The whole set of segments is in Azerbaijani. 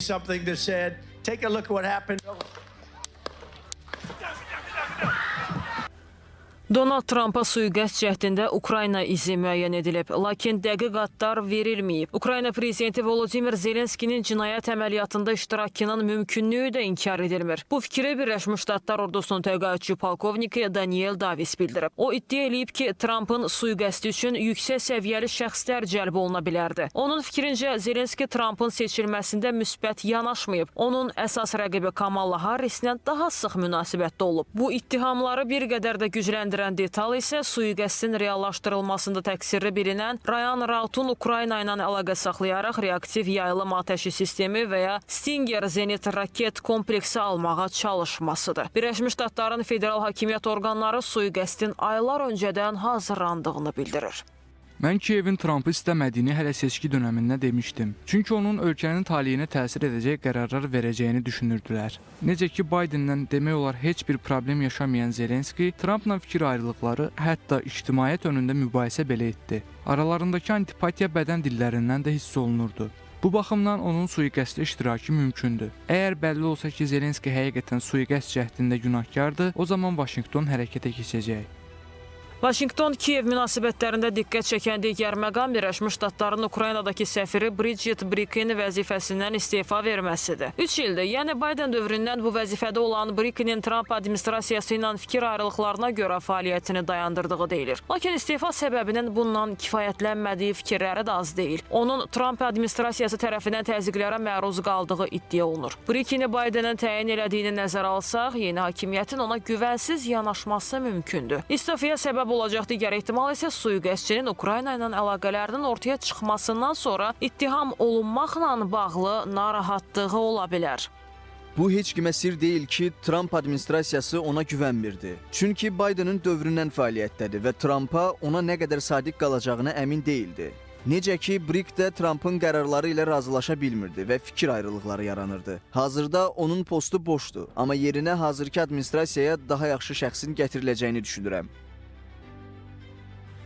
something that said, take a look at what happened. Donald Trumpa sui-qəsd cəhdində Ukrayna izi müəyyən edilib, lakin dəqiq adlar verilməyib. Ukrayna prezidenti Volodimir Zelenskinin cinayət əməliyyatında iştirakının mümkünlüyü də inkar edilmir. Bu fikri Birləşmiş Ştatlar ordusunun təqaüdçü polkovniki Daniel Davis bildirib. O iddia eləyib ki, Trumpın sui-qəsdi üçün yüksək səviyyəli şəxslər cəlb oluna bilərdi. Onun fikrincə, Zelenski Trumpın seçilməsində müsbət yanaşmayıb. Onun əsas rəqibi Kamala Harrislə daha sıx münasibətdə olub. Bu ittihamları bir qədər də gücləndirib. Detal isə sui-qəsdin reallaşdırılmasında təqsirli bilinən Ryan Rautun Ukrayna ilə əlaqə saxlayaraq reaktiv yayılım ateşi sistemi və ya Stinger zenit raket kompleksi almağa çalışmasıdır. Birləşmiş Ştatların federal hakimiyyət orqanları sui-qəsdin aylar öncədən hazırlandığını bildirir. Mən Kiyevin Trumpı istəmədiyini hələ seçki dönəmində demişdim. Çünki onun ölkənin taleyinə təsir edəcək qərarlar verəcəyini düşünürdülər. Necə ki, Bidenlə demək olar heç bir problem yaşamayan Zelenski, Trumpla fikir ayrılıqları, hətta ictimaiyyət önündə mübahisə belə etdi. Aralarındakı antipatiya bədən dillərindən də hiss olunurdu. Bu baxımdan onun sui-qəsdə iştirakı mümkündür. Əgər bəlli olsa ki, Zelenski həqiqətən sui-qəsd cəhdində günahkardır, o zaman Vaşinqton hərəkətə keçəcək. Vaşinqton-Kiyev münasibətlərində diqqət çəkən digər məqam Birləşmiş Ştatların Ukraynadakı səfiri Bridget Brickenin vəzifəsindən istefa verməsidir. 3 ildir, yəni Biden dövründən bu vəzifədə olan Brickenin Trump administrasiyası ilə fikir ayrılıqlarına görə fəaliyyətini dayandırdığı deyilir. Lakin istefa səbəbinin bundan kifayətlənmədiyi fikirləri də az deyil. Onun Trump administrasiyası tərəfindən təzyiqlərə məruz qaldığı iddia olunur. Brickeni Bidenin təyin elədiyini nəzərə alsaq, yeni hakimiyyətin ona güvənsiz yanaşması mümkündür. İstefaya səbəb olacaq digər ehtimal isə sui-qəsdçinin Ukrayna ilə əlaqələrinin ortaya çıxmasından sonra ittiham olunmaqla bağlı narahatlığı ola bilər. Bu heç kimə sir deyil ki, Trump administrasiyası ona güvənmirdi. Çünki Bidenin dövründən fəaliyyətdədir və Trumpa ona nə qədər sadiq qalacağına əmin deyildi. Necə ki, Brick də Trumpın qərarları ilə razılaşa bilmirdi və fikir ayrılıqları yaranırdı. Hazırda onun postu boşdur, amma yerinə hazırki administrasiyaya daha yaxşı şəxsin gətiriləcəyini düşünürəm.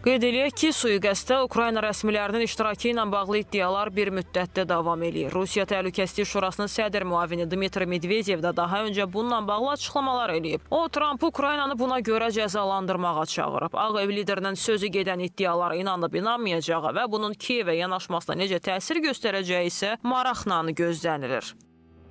Qeyd eləyək ki, sui-qəsddə Ukrayna rəsmilərinin iştirakı ilə bağlı iddialar bir müddətdə davam eləyir. Rusiya Təhlükəsizlik Şurasının sədr müavini Dmitri Medvedev də daha öncə bununla bağlı açıqlamalar eləyib. O, Trumpı Ukraynanı buna görə cəzalandırmağa çağırıb. Ağ Ev liderinin sözü gedən iddialara inanıb-inanmayacağı və bunun Kiyevə yanaşmasına necə təsir göstərəcəyi isə maraqla gözlənilir.